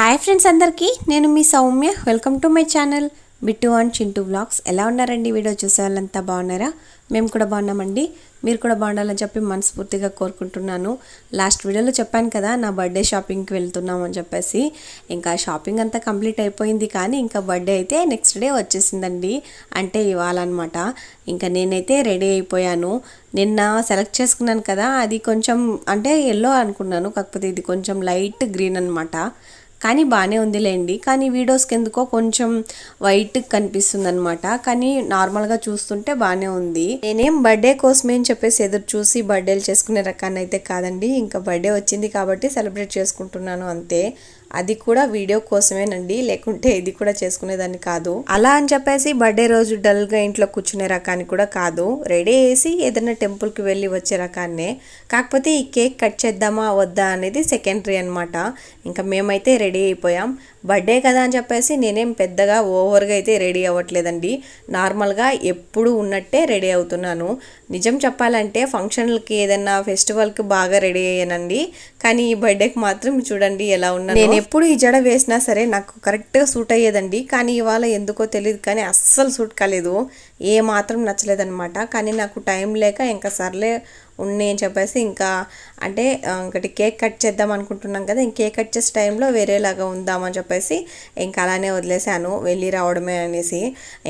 Hi friends అందరికీ నేను మీ Soumya welcome to my channel Bittu and Chintu vlogs. ఎలా ఉన్నారండి? వీడియో చూసే వాళ్ళంతా బాగున్నారా? మేము కూడా బాగున్నామండి. మీరు కూడా బాగుండాలని చెప్పి మనస్ఫూర్తిగా కోరుకుంటున్నాను. లాస్ట్ వీడియోలో చెప్పాను కదా నా బర్త్డే షాపింగ్కి వెళ్తున్నామని చెప్పేసి. ఇంకా షాపింగ్ అంతా కంప్లీట్ అయిపోయింది, కానీ ఇంకా బర్త్డే అయితే నెక్స్ట్ డే వచ్చేసిందండి, అంటే ఇవాళ అనమాట. ఇంకా నేనైతే రెడీ అయిపోయాను. నిన్న సెలెక్ట్ చేసుకున్నాను కదా, అది కొంచెం అంటే ఎల్లో అనుకున్నాను, కాకపోతే ఇది కొంచెం లైట్ గ్రీన్ అనమాట. కానీ బాగానే ఉందిలేండి. కానీ వీడియోస్కి ఎందుకో కొంచెం వైట్ కనిపిస్తుంది అనమాట, కానీ నార్మల్గా చూస్తుంటే బాగానే ఉంది. నేనేం బర్త్డే కోసమే అని చెప్పేసి ఎదురు చూసి బర్త్డేలు చేసుకునే రకాన్ని అయితే కాదండి. ఇంకా బర్త్డే వచ్చింది కాబట్టి సెలబ్రేట్ చేసుకుంటున్నాను అంతే. అది కూడా వీడియో కోసమేనండి, లేకుంటే ఇది కూడా చేసుకునేదాన్ని కాదు. అలా అని చెప్పేసి బర్త్డే రోజు డల్గా ఇంట్లో కూర్చునే రకాన్ని కూడా కాదు. రెడీ చేసి ఏదైనా టెంపుల్కి వెళ్ళి వచ్చే రకాన్నే. కాకపోతే ఈ కేక్ కట్ చేద్దామా వద్దా అనేది సెకండరీ అనమాట. ఇంకా మేమైతే రెడీ అయిపోయాం. బర్త్డే కదా అని చెప్పేసి నేనేం పెద్దగా ఓవర్గా అయితే రెడీ అవ్వట్లేదండి. నార్మల్గా ఎప్పుడు ఉన్నట్టే రెడీ అవుతున్నాను. నిజం చెప్పాలంటే ఫంక్షన్లకి ఏదైనా ఫెస్టివల్కి బాగా రెడీ అయ్యానండి, కానీ ఈ బర్త్డేకి మాత్రం చూడండి ఎలా ఉన్నాను. నేను ఎప్పుడు ఈ జడ వేసినా సరే నాకు కరెక్ట్గా సూట్ అయ్యేదండి, కానీ ఇవాళ ఎందుకో తెలియదు కానీ అస్సలు సూట్ కాలేదు, ఏ మాత్రం నచ్చలేదనమాట. కానీ నాకు టైం లేక ఇంకా సర్లే ఉన్నాయి అని చెప్పేసి ఇంకా అంటే ఇంకటి కేక్ కట్ చేద్దాం అనుకుంటున్నాం కదా, ఇంక కేక్ కట్ చేసే టైంలో వేరేలాగా ఉందామని చెప్పేసి ఇంకా అలానే వదిలేసాను, వెళ్ళి రావడమే అనేసి.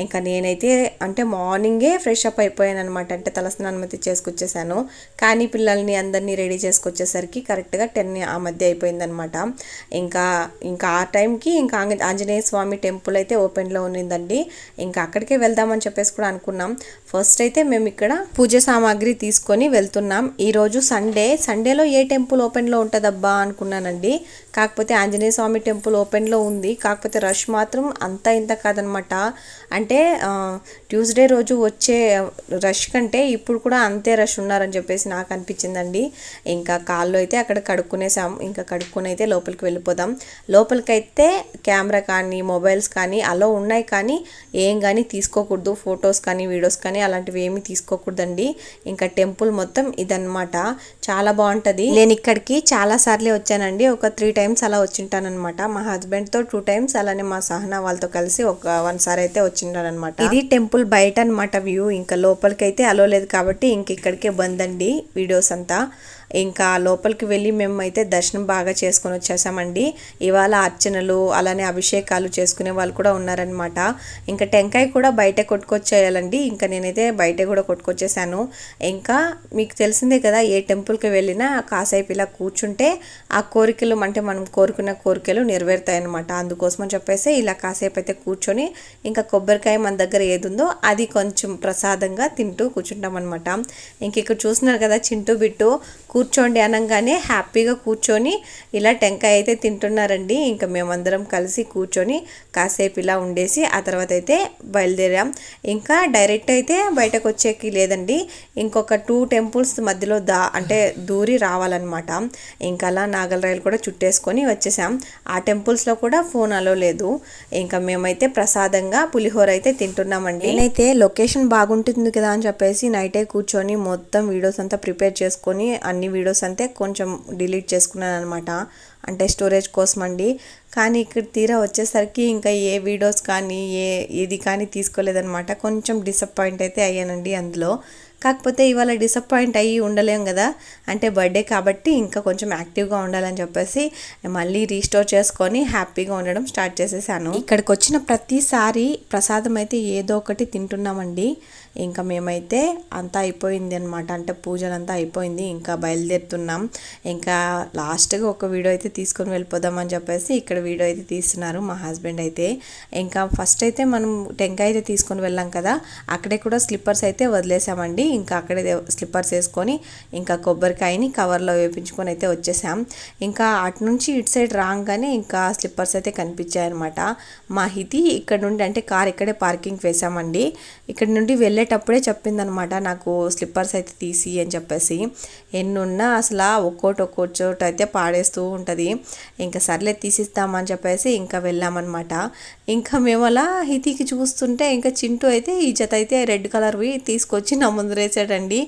ఇంకా నేనైతే అంటే మార్నింగే ఫ్రెష్ అప్ అయిపోయాను అనమాట, అంటే తలస్నానం అయితే చేసుకొచ్చేసాను. కానీ పిల్లల్ని అందరినీ రెడీ చేసుకొచ్చేసరికి కరెక్ట్గా 10 ఆ మధ్య అయిపోయిందనమాట. ఇంకా ఆ టైంకి ఇంకా ఆంజనేయ స్వామి టెంపుల్ అయితే ఓపెన్లో ఉన్నిందండి. ఇంకా అక్కడికే వెళ్దామని చెప్పేసి కూడా అనుకున్నాం. ఫస్ట్ అయితే మేము ఇక్కడ పూజ సామాగ్రి తీసుకొని వెళ్తున్నాం. ఈరోజు సండేలో ఏ టెంపుల్ ఓపెన్లో ఉంటుందబ్బా అనుకున్నానండి, కాకపోతే ఆంజనేయ స్వామి టెంపుల్ ఓపెన్లో ఉంది. కాకపోతే రష్ మాత్రం అంతా ఇంత కాదనమాట. అంటే ట్యూస్డే రోజు వచ్చే రష్ కంటే ఇప్పుడు కూడా అంతే రష్ ఉన్నారని చెప్పేసి నాకు అనిపించిందండి. ఇంకా కాళ్ళు అయితే అక్కడ కడుక్కునేసాం. ఇంకా కడుక్కుని అయితే లోపలికి వెళ్ళిపోదాం. లోపలికైతే కెమెరా కానీ మొబైల్స్ కానీ అలో ఉన్నాయి, కానీ ఏం కానీ తీసుకోకూడదు, ఫొటోస్ కానీ వీడియోస్ కానీ అలాంటివి ఏమీ తీసుకోకూడదండి. ఇంకా టెంపుల్ మొత్తం ఇదన్నమాట, చాలా బాగుంటుంది. నేను ఇక్కడికి చాలా సార్లే వచ్చానండి, ఒక 3 టైమ్స్ అలా వచ్చింటానమాట. మా హస్బెండ్తో 2 టైమ్స్, అలానే మా సహనా వాళ్ళతో కలిసి ఒక 1 సారి అయితే వచ్చింటానమాట. ఇది టెంపుల్ బయట అనమాట వ్యూ. ఇంకా లోపలికి అయితే అలో లేదు కాబట్టి ఇంక ఇక్కడికే బంద్ అండి వీడియోస్ అంతా. ఇంకా లోపలికి వెళ్ళి మేము అయితే దర్శనం బాగా చేసుకొని వచ్చేసామండి. ఇవాళ అర్చనలు అలానే అభిషేకాలు చేసుకునే వాళ్ళు కూడా ఉన్నారనమాట. ఇంకా టెంకాయ కూడా బయట కొట్టుకొచ్చేయాలండి, ఇంకా నేనైతే బయట కూడా కొట్టుకొచ్చేసాను. ఇంకా మీకు తెలిసిందే కదా, ఏ టెంపుల్కి వెళ్ళినా కాసేపు ఇలా కూర్చుంటే ఆ కోరికలు అంటే మనం కోరుకున్న కోరికలు నెరవేరుతాయన్నమాట. అందుకోసం అని చెప్పేసి ఇలా కాసేపు అయితే కూర్చొని ఇంకా కొబ్బరికాయ మన దగ్గర ఏది ఉందో అది కొంచెం ప్రసాదంగా తింటూ కూర్చుంటాం అనమాట. ఇంక ఇక్కడ చూస్తున్నారు కదా చింటూ బిట్టు కూర్చోండి అనగానే హ్యాపీగా కూర్చొని ఇలా టెంకాయ అయితే తింటున్నారండి. ఇంకా మేమందరం కలిసి కూర్చొని కాసేపు ఇలా ఉండేసి ఆ తర్వాత అయితే బయలుదేరాం. ఇంకా డైరెక్ట్ అయితే బయటకు వచ్చేకి లేదండి, ఇంకొక 2 టెంపుల్స్ మధ్యలో అంటే దూరి రావాలన్నమాట. ఇంకా అలా నాగలరాయలు కూడా చుట్టేసుకొని వచ్చేసాం. ఆ టెంపుల్స్లో కూడా ఫోన్ అలో లేదు. ఇంకా మేమైతే ప్రసాదంగా పులిహోర అయితే తింటున్నామండి. నేనైతే లొకేషన్ బాగుంటుంది కదా అని చెప్పేసి నైటే కూర్చొని మొత్తం వీడియోస్ అంతా ప్రిపేర్ చేసుకొని అన్ని వీడియోస్ అంతే కొంచెం డిలీట్ చేసుకున్నాను అనమాట, అంటే స్టోరేజ్ కోసం అండి. కానీ ఇక్కడ తీరా వచ్చేసరికి ఇంకా ఏ వీడియోస్ కానీ ఏది కానీ తీసుకోలేదనమాట. కొంచెం డిసప్పాయింట్ అయితే అయ్యానండి అందులో. కాకపోతే ఇవాళ డిసప్పాయింట్ అయ్యి ఉండలేం కదా, అంటే బర్త్డే కాబట్టి ఇంకా కొంచెం యాక్టివ్గా ఉండాలని చెప్పేసి మళ్ళీ రీస్టోర్ చేసుకొని హ్యాపీగా ఉండడం స్టార్ట్ చేసేసాను. ఇక్కడికి వచ్చిన ప్రతిసారి ప్రసాదం అయితే ఏదో ఒకటి తింటున్నామండి. ఇంకా మేమైతే అంతా అయిపోయింది అనమాట, అంటే పూజలంతా అయిపోయింది, ఇంకా బయలుదేరుతున్నాం. ఇంకా లాస్ట్గా ఒక వీడియో అయితే తీసుకొని వెళ్ళిపోదామని చెప్పేసి ఇక్కడ వీడియో అయితే తీస్తున్నారు మా హస్బెండ్ అయితే. ఇంకా ఫస్ట్ అయితే మనం టెంకాయ అయితే తీసుకొని వెళ్ళాం కదా, అక్కడే కూడా స్లిప్పర్స్ అయితే వదిలేసామండి. ఇంకా అక్కడే స్లిప్పర్స్ వేసుకొని ఇంకా కొబ్బరికాయని కవర్లో వేపించుకొని అయితే వచ్చేసాం. ఇంకా అటు నుంచి ఇటు సైడ్ రాగానే ఇంకా స్లిప్పర్స్ అయితే కనిపించాయన్నమాట. మా హితి ఇక్కడ నుండి అంటే కార్ ఇక్కడే పార్కింగ్ వేసామండి. ఇక్కడ నుండి వెళ్ళే వెళ్ళేటప్పుడే చెప్పిందనమాట, నాకు స్లిప్పర్స్ అయితే తీసి అని చెప్పేసి. ఎన్నున్నా అసలు ఒక్కోటి చోట అయితే పాడేస్తూ ఉంటుంది. ఇంకా సర్లే తీసిస్తామని చెప్పేసి ఇంకా వెళ్ళామన్నమాట. ఇంకా మేము అలా హితికి చూస్తుంటే ఇంకా చింటూ అయితే ఈ జత అయితే రెడ్ కలర్వి తీసుకొచ్చి నా ముందరేసాడండి,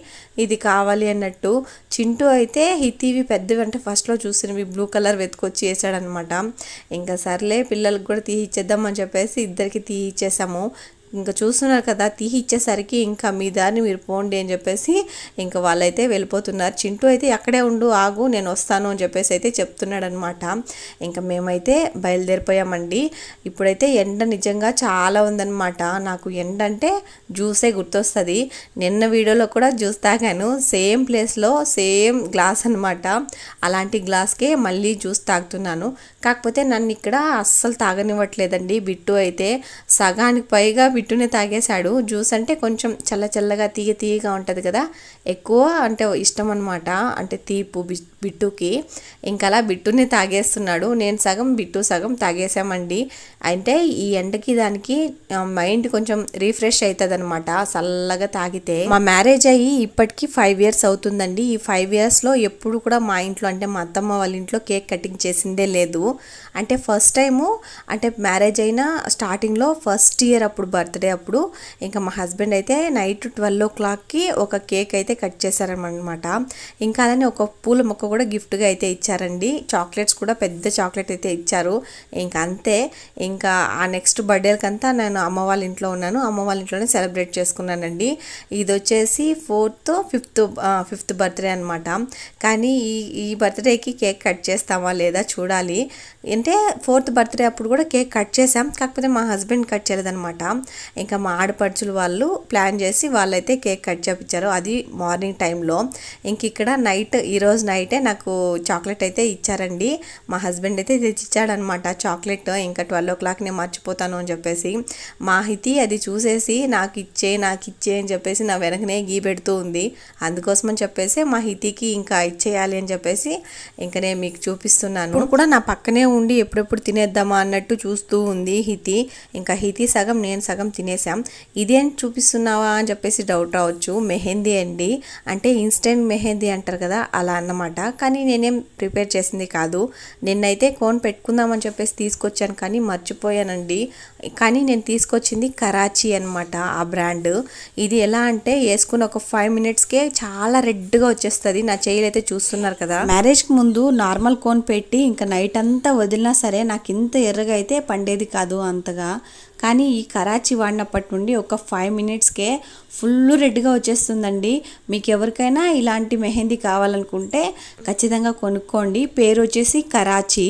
ఇది కావాలి అన్నట్టు. చింటూ అయితే హితివి పెద్దవి అంటే ఫస్ట్లో చూసినవి బ్లూ కలర్ వెతుకొచ్చి వేసాడనమాట. ఇంకా సర్లే పిల్లలకు కూడా తీయిచ్చేద్దామని చెప్పేసి ఇద్దరికి తీయిచ్చేసాము. ఇంకా చూస్తున్నారు కదా, తీసి ఇచ్చేసరికి ఇంకా మీ దారిని మీరు పోండి అని చెప్పేసి ఇంకా వాళ్ళైతే వెళ్ళిపోతున్నారు. చింటూ అయితే అక్కడే ఉండు, ఆగు నేను వస్తాను అని చెప్పేసి అయితే చెప్తున్నాడు అనమాట. ఇంకా మేమైతే బయలుదేరిపోయామండి. ఇప్పుడైతే ఎండ నిజంగా చాలా ఉందన్నమాట. నాకు ఎండ అంటే జ్యూసే గుర్తొస్తుంది. నిన్న వీడియోలో కూడా జ్యూస్ తాగాను, సేమ్ ప్లేస్లో సేమ్ గ్లాస్ అనమాట. అలాంటి గ్లాస్కే మళ్ళీ జ్యూస్ తాగుతున్నాను. కాకపోతే నన్ను ఇక్కడ అస్సలు తాగనివ్వట్లేదండి. బిట్టు అయితే సగానికి పైగా బిట్టునే తాగేశాడు. జ్యూస్ అంటే కొంచెం చల్లగా తీయగా ఉంటుంది కదా, ఎక్కువ అంటే ఇష్టం అనమాట, అంటే తీపు బిట్టుకి. ఇంకా అలా బిట్టునే తాగేస్తున్నాడు. నేను సగం బిట్టు సగం తాగేసామండి. అంటే ఈ ఎండకి దానికి మైండ్ కొంచెం రీఫ్రెష్ అవుతుంది అనమాట చల్లగా తాగితే. మా మ్యారేజ్ అయ్యి ఇప్పటికీ 5 years అవుతుందండి. ఈ 5 yearsలో ఎప్పుడు కూడా మా ఇంట్లో అంటే మా అత్తమ్మ వాళ్ళ ఇంట్లో కేక్ కటింగ్ చేసిందే లేదు. అంటే ఫస్ట్ టైము అంటే మ్యారేజ్ అయిన స్టార్టింగ్లో ఫస్ట్ ఇయర్ అప్పుడు బర్త్డే అప్పుడు ఇంకా మా హస్బెండ్ అయితే నైట్ 12 o'clockకి ఒక కేక్ అయితే కట్ చేశారనమాట. ఇంకా అలానే ఒక పూల మొక్క కూడా గిఫ్ట్గా అయితే ఇచ్చారండి. చాక్లెట్స్ కూడా పెద్ద చాక్లెట్ అయితే ఇచ్చారు. ఇంకా అంతే. ఇంకా ఆ నెక్స్ట్ బర్త్డేకంతా నేను అమ్మ వాళ్ళ ఇంట్లో ఉన్నాను, అమ్మ వాళ్ళ ఇంట్లోనే సెలబ్రేట్ చేసుకున్నానండి. ఇది వచ్చేసి 4th 5th బర్త్డే అనమాట. కానీ ఈ బర్త్డేకి కేక్ కట్ చేస్తామా లేదా చూడాలి. అంటే 4th బర్త్డే అప్పుడు కూడా కేక్ కట్ చేసాం, కాకపోతే మా హస్బెండ్ కట్ చేయలేదనమాట. ఇంకా మా ఆడపడుచులు వాళ్ళు ప్లాన్ చేసి వాళ్ళైతే కేక్ కట్ చేయించారు, అది మార్నింగ్ టైంలో. ఇంక ఇక్కడ ఈరోజు నైటే నాకు చాక్లెట్ అయితే ఇచ్చారండి. మా హస్బెండ్ అయితే తెచ్చిచ్చాడనమాట చాక్లెట్. ఇంకా 12 o'clock నేను మర్చిపోతాను అని చెప్పేసి మా హితి అది చూసేసి నాకు ఇచ్చే అని చెప్పేసి నా వెనకనే గీ పెడుతూ ఉంది. అందుకోసమని చెప్పేసి మా హితికి ఇంకా ఇచ్చేయాలి అని చెప్పేసి ఇంకా నేను మీకు చూపిస్తున్నాను. ఇప్పుడు కూడా నా పక్కనే ఉండి ఎప్పుడెప్పుడు తినేద్దామా అన్నట్టు చూస్తూ ఉంది హితి. ఇంకా హితి సగం నేను సగం తినేసాం. ఇదేం చూపిస్తున్నావా అని చెప్పేసి డౌట్ రావచ్చు. మెహందీ అండి, అంటే ఇన్స్టెంట్ మెహందీ అంటారు కదా అలా అన్నమాట. కానీ నేనేం ప్రిపేర్ చేసింది కాదు. నిన్నైతే కోన్ పెట్టుకుందామని చెప్పేసి తీసుకొచ్చాను కానీ మర్చిపోయానండి. కానీ నేను తీసుకొచ్చింది కరాచీ అనమాట, ఆ బ్రాండ్. ఇది ఎలా అంటే వేసుకున్న ఒక 5 minutesకే చాలా రెడ్గా వచ్చేస్తుంది. నా చేయిలు అయితే చూస్తున్నారు కదా. మ్యారేజ్కి ముందు నార్మల్ కోన్ పెట్టి ఇంకా నైట్ అంతా వదిలినా సరే నాకు ఇంత ఎర్రగా అయితే పండేది కాదు అంతగా. కానీ ఈ కరాచీ వాడినప్పటి నుండి ఒక 5 minutesకే ఫుల్ రెడ్గా వచ్చేస్తుందండి. మీకు ఎవరికైనా ఇలాంటి మెహందీ కావాలనుకుంటే ఖచ్చితంగా కొనుక్కోండి. పేరు వచ్చేసి కరాచీ,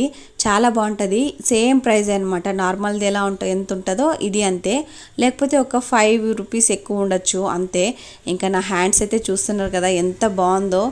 చాలా బాగుంటుంది. సేమ్ ప్రైస్ అనమాట, నార్మల్ది ఎలా ఎంత ఉంటుందో ఇది అంతే, లేకపోతే ఒక 5 rupees ఎక్కువ ఉండొచ్చు అంతే. ఇంకా నా హ్యాండ్స్ అయితే చూస్తున్నారు కదా ఎంత బాగుందో.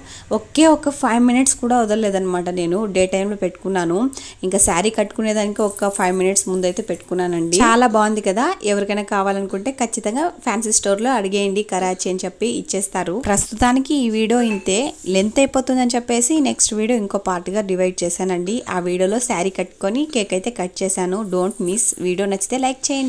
ఒక 5 minutes కూడా వదలలేదనమాట. నేను డే టైంలో పెట్టుకున్నాను. ఇంకా శారీ కట్టుకునేదానికి ఒక 5 minutes ముందు అయితే పెట్టుకున్నానండి. చాలా బాగుంది కదా. ఎవరికైనా కావాలనుకుంటే ఖచ్చితంగా ఫ్యాన్సీ స్టోర్లో అడిగేయండి, కరాచీ అని చెప్పి ఇచ్చేస్తారు. ప్రస్తుతానికి ఈ వీడియో ఇంతే, లెంత్ అయిపోతుందని చెప్పేసి నెక్స్ట్ వీడియో ఇంకో పార్ట్గా డివైడ్ చేశానండి. ఆ వీడియోలో శారీ కట్టుకొని కేక్ అయితే కట్ చేశాను. Don't miss. వీడియో నచ్చితే లైక్ చేయండి.